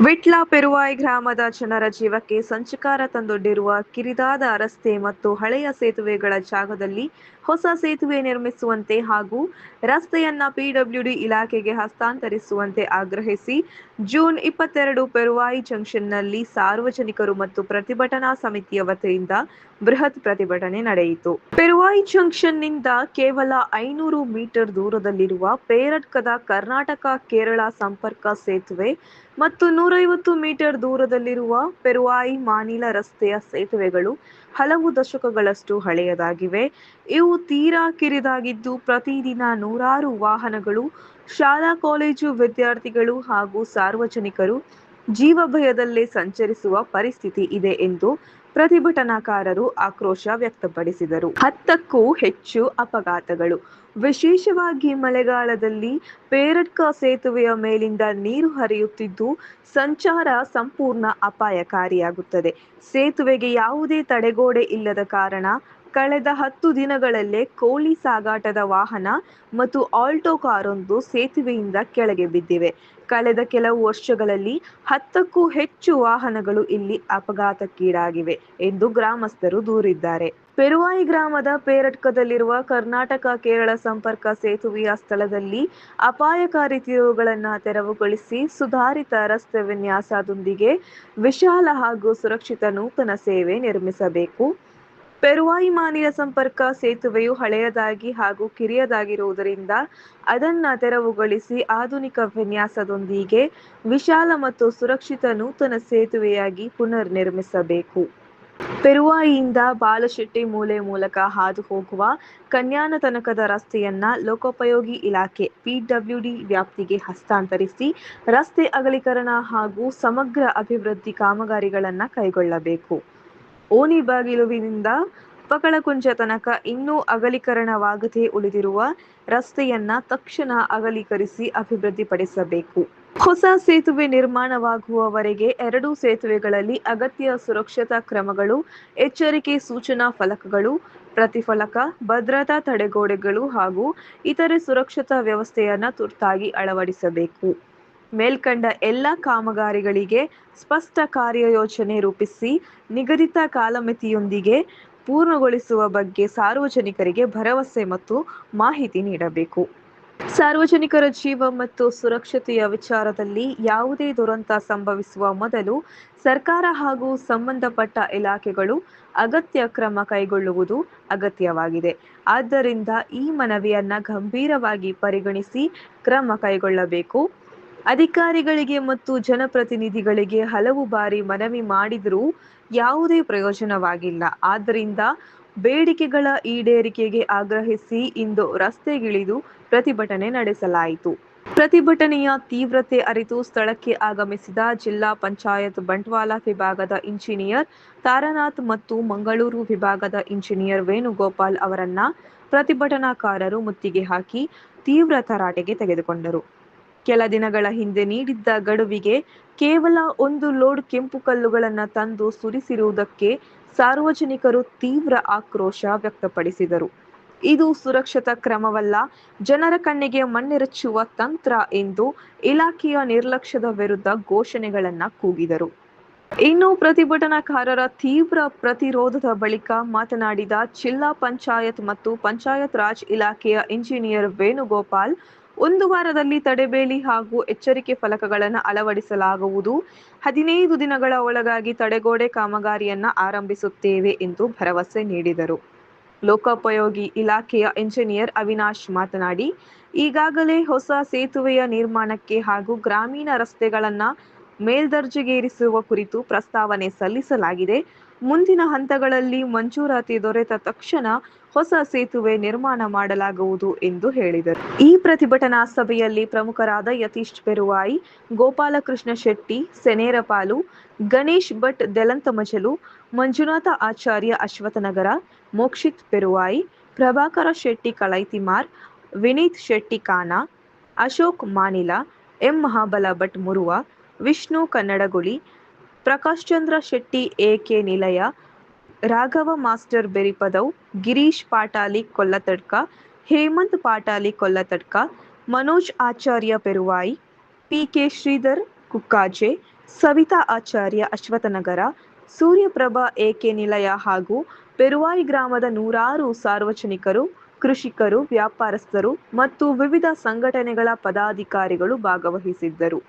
ವಿಟ್ಲ ಪೆರುವಾಯಿ ಗ್ರಾಮದ ಜನರ ಜೀವಕ್ಕೆ ಸಂಚಕಾರ ತಂದೊಡ್ಡಿರುವ ಕಿರಿದಾದ ರಸ್ತೆ ಮತ್ತು ಹಳೆಯ ಸೇತುವೆಗಳ ಜಾಗದಲ್ಲಿ ಹೊಸ ಸೇತುವೆ ನಿರ್ಮಿಸುವಂತೆ ಹಾಗೂ ರಸ್ತೆಯನ್ನ ಪಿಡಬ್ಲ್ಯೂಡಿ ಇಲಾಖೆಗೆ ಹಸ್ತಾಂತರಿಸುವಂತೆ ಆಗ್ರಹಿಸಿ ಜೂನ್ 22 ಪೆರುವಾಯಿ ಜಂಕ್ಷನ್ನಲ್ಲಿ ಸಾರ್ವಜನಿಕರು ಮತ್ತು ಪ್ರತಿಭಟನಾ ಸಮಿತಿಯ ವತಿಯಿಂದ ಬೃಹತ್ ಪ್ರತಿಭಟನೆ ನಡೆಯಿತು. ಪೆರುವಾಯಿ ಜಂಕ್ಷನ್ನಿಂದ ಕೇವಲ 500 ಮೀಟರ್ ದೂರದಲ್ಲಿರುವ ಪೇರಡ್ಕದ ಕರ್ನಾಟಕ ಕೇರಳ ಸಂಪರ್ಕ ಸೇತುವೆ ಮತ್ತು 150 ಮೀಟರ್ ದೂರದಲ್ಲಿರುವ ಪೆರುವಾಯಿ ಮಾನಿಲ ರಸ್ತೆಯ ಸೇತುವೆಗಳು ಹಲವು ದಶಕಗಳಷ್ಟು ಹಳೆಯದಾಗಿವೆ. ಇವು ತೀರಾ ಕಿರಿದಾಗಿದ್ದು ಪ್ರತಿದಿನ ನೂರಾರು ವಾಹನಗಳು, ಶಾಲಾ ಕಾಲೇಜು ವಿದ್ಯಾರ್ಥಿಗಳು ಹಾಗೂ ಸಾರ್ವಜನಿಕರು ಜೀವಭಯದಲ್ಲೇ ಸಂಚರಿಸುವ ಪರಿಸ್ಥಿತಿ ಇದೆ ಎಂದು ಪ್ರತಿಭಟನಾಕಾರರು ಆಕ್ರೋಶ ವ್ಯಕ್ತಪಡಿಸಿದರು. 10ಕ್ಕೂ ಹೆಚ್ಚು ಅಪಘಾತಗಳು, ವಿಶೇಷವಾಗಿ ಮಳೆಗಾಲದಲ್ಲಿ ಪೇರಡ್ಕ ಸೇತುವೆಯ ಮೇಲಿಂದ ನೀರು ಹರಿಯುತ್ತಿದ್ದು ಸಂಚಾರ ಸಂಪೂರ್ಣ ಅಪಾಯಕಾರಿಯಾಗುತ್ತದೆ. ಸೇತುವೆಗೆ ಯಾವುದೇ ತಡೆಗೋಡೆ ಇಲ್ಲದ ಕಾರಣ ಕಳೆದ 10 ದಿನಗಳಲ್ಲೇ ಕೋಳಿ ಸಾಗಾಟದ ವಾಹನ ಮತ್ತು ಆಲ್ಟೋ ಕಾರೊಂದು ಸೇತುವೆಯಿಂದ ಕೆಳಗೆ ಬಿದ್ದಿವೆ. ಕಳೆದ ಕೆಲವು ವರ್ಷಗಳಲ್ಲಿ 10ಕ್ಕೂ ಹೆಚ್ಚು ವಾಹನಗಳು ಇಲ್ಲಿ ಅಪಘಾತಕ್ಕೀಡಾಗಿವೆ ಎಂದು ಗ್ರಾಮಸ್ಥರು ದೂರಿದ್ದಾರೆ. ಪೆರುವಾಯಿ ಗ್ರಾಮದ ಪೇರಡ್ಕದಲ್ಲಿರುವ ಕರ್ನಾಟಕ ಕೇರಳ ಸಂಪರ್ಕ ಸೇತುವೆಯ ಸ್ಥಳದಲ್ಲಿ ಅಪಾಯಕಾರಿ ತಿರುವುಗಳನ್ನು ತೆರವುಗೊಳಿಸಿ ಸುಧಾರಿತ ರಸ್ತೆ ವಿನ್ಯಾಸದೊಂದಿಗೆ ವಿಶಾಲ ಹಾಗೂ ಸುರಕ್ಷಿತ ನೂತನ ಸೇತುವೆ ನಿರ್ಮಿಸಬೇಕು. ಪೆರುವಾಯಿ ಮಾನಿಲ ಸಂಪರ್ಕ ಸೇತುವೆಯು ಹಳೆಯದಾಗಿ ಹಾಗೂ ಕಿರಿಯದಾಗಿರುವುದರಿಂದ ಅದನ್ನು ತೆರವುಗೊಳಿಸಿ ಆಧುನಿಕ ವಿನ್ಯಾಸದೊಂದಿಗೆ ವಿಶಾಲ ಮತ್ತು ಸುರಕ್ಷಿತ ನೂತನ ಸೇತುವೆಯಾಗಿ ಪುನರ್ ನಿರ್ಮಿಸಬೇಕು. ಪೆರುವಾಯಿಯಿಂದ ಬಾಲಶೆಟ್ಟಿ ಮೂಲೆ ಮೂಲಕ ಹಾದು ಹೋಗುವ ಕನ್ಯಾನ ತನಕದ ರಸ್ತೆಯನ್ನ ಲೋಕೋಪಯೋಗಿ ಇಲಾಖೆ ಪಿಡಬ್ಲ್ಯೂಡಿ ವ್ಯಾಪ್ತಿಗೆ ಹಸ್ತಾಂತರಿಸಿ ರಸ್ತೆ ಅಗಲೀಕರಣ ಹಾಗೂ ಸಮಗ್ರ ಅಭಿವೃದ್ಧಿ ಕಾಮಗಾರಿಗಳನ್ನು ಕೈಗೊಳ್ಳಬೇಕು. ಓಣಿಬಾಗಿಲುವಿನಿಂದ ಪಕಳಕುಂಜ ತನಕ ಇನ್ನೂ ಅಗಲೀಕರಣವಾಗದೇ ಉಳಿದಿರುವ ರಸ್ತೆಯನ್ನ ತಕ್ಷಣ ಅಗಲೀಕರಿಸಿ ಅಭಿವೃದ್ಧಿಪಡಿಸಬೇಕು. ಹೊಸ ಸೇತುವೆ ನಿರ್ಮಾಣವಾಗುವವರೆಗೆ ಎರಡೂ ಸೇತುವೆಗಳಲ್ಲಿ ಅಗತ್ಯ ಸುರಕ್ಷತಾ ಕ್ರಮಗಳು, ಎಚ್ಚರಿಕೆ ಸೂಚನಾ ಫಲಕಗಳು, ಪ್ರತಿಫಲಕ, ಭದ್ರತಾ ತಡೆಗೋಡೆಗಳು ಹಾಗೂ ಇತರೆ ಸುರಕ್ಷತಾ ವ್ಯವಸ್ಥೆಯನ್ನು ತುರ್ತಾಗಿ ಅಳವಡಿಸಬೇಕು. ಮೇಲ್ಕಂಡ ಎಲ್ಲ ಕಾಮಗಾರಿಗಳಿಗೆ ಸ್ಪಷ್ಟ ಕಾರ್ಯಯೋಜನೆ ರೂಪಿಸಿ ನಿಗದಿತ ಕಾಲಮಿತಿಯೊಂದಿಗೆ ಪೂರ್ಣಗೊಳಿಸುವ ಬಗ್ಗೆ ಸಾರ್ವಜನಿಕರಿಗೆ ಭರವಸೆ ಮತ್ತು ಮಾಹಿತಿ ನೀಡಬೇಕು. ಸಾರ್ವಜನಿಕರ ಜೀವ ಮತ್ತು ಸುರಕ್ಷತೆಯ ವಿಚಾರದಲ್ಲಿ ಯಾವುದೇ ದುರಂತ ಸಂಭವಿಸುವ ಮೊದಲು ಸರ್ಕಾರ ಹಾಗೂ ಸಂಬಂಧಪಟ್ಟ ಇಲಾಖೆಗಳು ಅಗತ್ಯ ಕ್ರಮ ಕೈಗೊಳ್ಳುವುದು ಅಗತ್ಯವಾಗಿದೆ. ಆದ್ದರಿಂದ ಈ ಮನವಿಯನ್ನು ಗಂಭೀರವಾಗಿ ಪರಿಗಣಿಸಿ ಕ್ರಮ ಕೈಗೊಳ್ಳಬೇಕು. ಅಧಿಕಾರಿಗಳಿಗೆ ಮತ್ತು ಜನಪ್ರತಿನಿಧಿಗಳಿಗೆ ಹಲವು ಬಾರಿ ಮನವಿ ಮಾಡಿದರೂ ಯಾವುದೇ ಪ್ರಯೋಜನವಾಗಿಲ್ಲ. ಆದ್ದರಿಂದ ಬೇಡಿಕೆಗಳ ಈಡೇರಿಕೆಗೆ ಆಗ್ರಹಿಸಿ ಇಂದು ರಸ್ತೆಗಿಳಿದು ಪ್ರತಿಭಟನೆ ನಡೆಸಲಾಯಿತು. ಪ್ರತಿಭಟನೆಯ ತೀವ್ರತೆ ಅರಿತು ಸ್ಥಳಕ್ಕೆ ಆಗಮಿಸಿದ ಜಿಲ್ಲಾ ಪಂಚಾಯತ್ ಬಂಟ್ವಾಳ ವಿಭಾಗದ ಇಂಜಿನಿಯರ್ ತಾರನಾಥ್ ಮತ್ತು ಮಂಗಳೂರು ವಿಭಾಗದ ಇಂಜಿನಿಯರ್ ವೇಣುಗೋಪಾಲ್ ಅವರನ್ನ ಪ್ರತಿಭಟನಾಕಾರರು ಮುತ್ತಿಗೆ ಹಾಕಿ ತೀವ್ರ ತರಾಟೆಗೆ ತೆಗೆದುಕೊಂಡರು. ಕೆಲ ದಿನಗಳ ಹಿಂದೆ ನೀಡಿದ್ದ ಗಡುವಿಗೆ ಕೇವಲ 1 ಲೋಡ್ ಕೆಂಪು ಕಲ್ಲುಗಳನ್ನು ತಂದು ಸುರಿಸಿರುವುದಕ್ಕೆ ಸಾರ್ವಜನಿಕರು ತೀವ್ರ ಆಕ್ರೋಶ ವ್ಯಕ್ತಪಡಿಸಿದರು. ಇದು ಸುರಕ್ಷತಾ ಕ್ರಮವಲ್ಲ, ಜನರ ಕಣ್ಣಿಗೆ ಮಣ್ಣೆರಚುವ ತಂತ್ರ ಎಂದು ಇಲಾಖೆಯ ನಿರ್ಲಕ್ಷ್ಯದ ವಿರುದ್ಧ ಘೋಷಣೆಗಳನ್ನು ಕೂಗಿದರು. ಇನ್ನು ಪ್ರತಿಭಟನಾಕಾರರ ತೀವ್ರ ಪ್ರತಿರೋಧದ ಬಳಿಕ ಮಾತನಾಡಿದ ಜಿಲ್ಲಾ ಪಂಚಾಯತ್ ಮತ್ತು ಪಂಚಾಯತ್ ರಾಜ್ ಇಲಾಖೆಯ ಇಂಜಿನಿಯರ್ ವೇಣುಗೋಪಾಲ್, 1 ವಾರದಲ್ಲಿ ತಡೆಬೇಲಿ ಹಾಗೂ ಎಚ್ಚರಿಕೆ ಫಲಕಗಳನ್ನು ಅಳವಡಿಸಲಾಗುವುದು. 15 ದಿನಗಳ ಒಳಗಾಗಿ ತಡೆಗೋಡೆ ಕಾಮಗಾರಿಯನ್ನು ಆರಂಭಿಸುತ್ತೇವೆ ಎಂದು ಭರವಸೆ ನೀಡಿದರು. ಲೋಕೋಪಯೋಗಿ ಇಲಾಖೆಯ ಇಂಜಿನಿಯರ್ ಅವಿನಾಶ್ ಮಾತನಾಡಿ, ಈಗಾಗಲೇ ಹೊಸ ಸೇತುವೆಯ ನಿರ್ಮಾಣಕ್ಕೆ ಹಾಗೂ ಗ್ರಾಮೀಣ ರಸ್ತೆಗಳನ್ನು ಮೇಲ್ದರ್ಜೆಗೇರಿಸುವ ಕುರಿತು ಪ್ರಸ್ತಾವನೆ ಸಲ್ಲಿಸಲಾಗಿದೆ. ಮುಂದಿನ ಹಂತಗಳಲ್ಲಿ ಮಂಜೂರಾತಿ ದೊರೆತ ತಕ್ಷಣ ಹೊಸ ಸೇತುವೆ ನಿರ್ಮಾಣ ಮಾಡಲಾಗುವುದು ಎಂದು ಹೇಳಿದರು. ಈ ಪ್ರತಿಭಟನಾ ಸಭೆಯಲ್ಲಿ ಪ್ರಮುಖರಾದ ಯತೀಶ್ ಪೆರುವಾಯಿ, ಗೋಪಾಲಕೃಷ್ಣ ಶೆಟ್ಟಿ ಸೆನೇರಪಾಲು, ಗಣೇಶ್ ಭಟ್ ದೆಲಂತಮಜಲು, ಮಂಜುನಾಥ ಆಚಾರ್ಯ ಅಶ್ವತ್ಥನಗರ, ಮೋಕ್ಷಿತ್ ಪೆರುವಾಯಿ, ಪ್ರಭಾಕರ ಶೆಟ್ಟಿ ಕಳೈತಿಮಾರ್, ವಿನೀತ್ ಶೆಟ್ಟಿ ಕಾನ, ಅಶೋಕ್ ಮಾನಿಲ, ಎಂ ಮಹಾಬಲ ಭಟ್ ಮುರುವ, ವಿಷ್ಣು ಕನ್ನಡಗುಳಿ, ಪ್ರಕಾಶ್ ಚಂದ್ರ ಶೆಟ್ಟಿ ಎಕೆ ನಿಲಯ, ರಾಘವ ಮಾಸ್ಟರ್ ಬೆರಿಪದವ್, ಗಿರೀಶ್ ಪಾಟಾಲಿ ಕೊಲ್ಲತಡ್ಕ, ಹೇಮಂತ್ ಪಾಟಾಲಿ ಕೊಲ್ಲತಡ್ಕ, ಮನೋಜ್ ಆಚಾರ್ಯ ಪೆರುವಾಯಿ, ಪಿಕೆ ಶ್ರೀಧರ್ ಕುಕ್ಕಾಜೆ, ಸವಿತಾ ಆಚಾರ್ಯ ಅಶ್ವತ್ಥನಗರ, ಸೂರ್ಯಪ್ರಭಾ ಏಕೆ ನಿಲಯ ಹಾಗೂ ಪೆರುವಾಯಿ ಗ್ರಾಮದ ನೂರಾರು ಸಾರ್ವಜನಿಕರು, ಕೃಷಿಕರು, ವ್ಯಾಪಾರಸ್ಥರು ಮತ್ತು ವಿವಿಧ ಸಂಘಟನೆಗಳ ಪದಾಧಿಕಾರಿಗಳು ಭಾಗವಹಿಸಿದ್ದರು.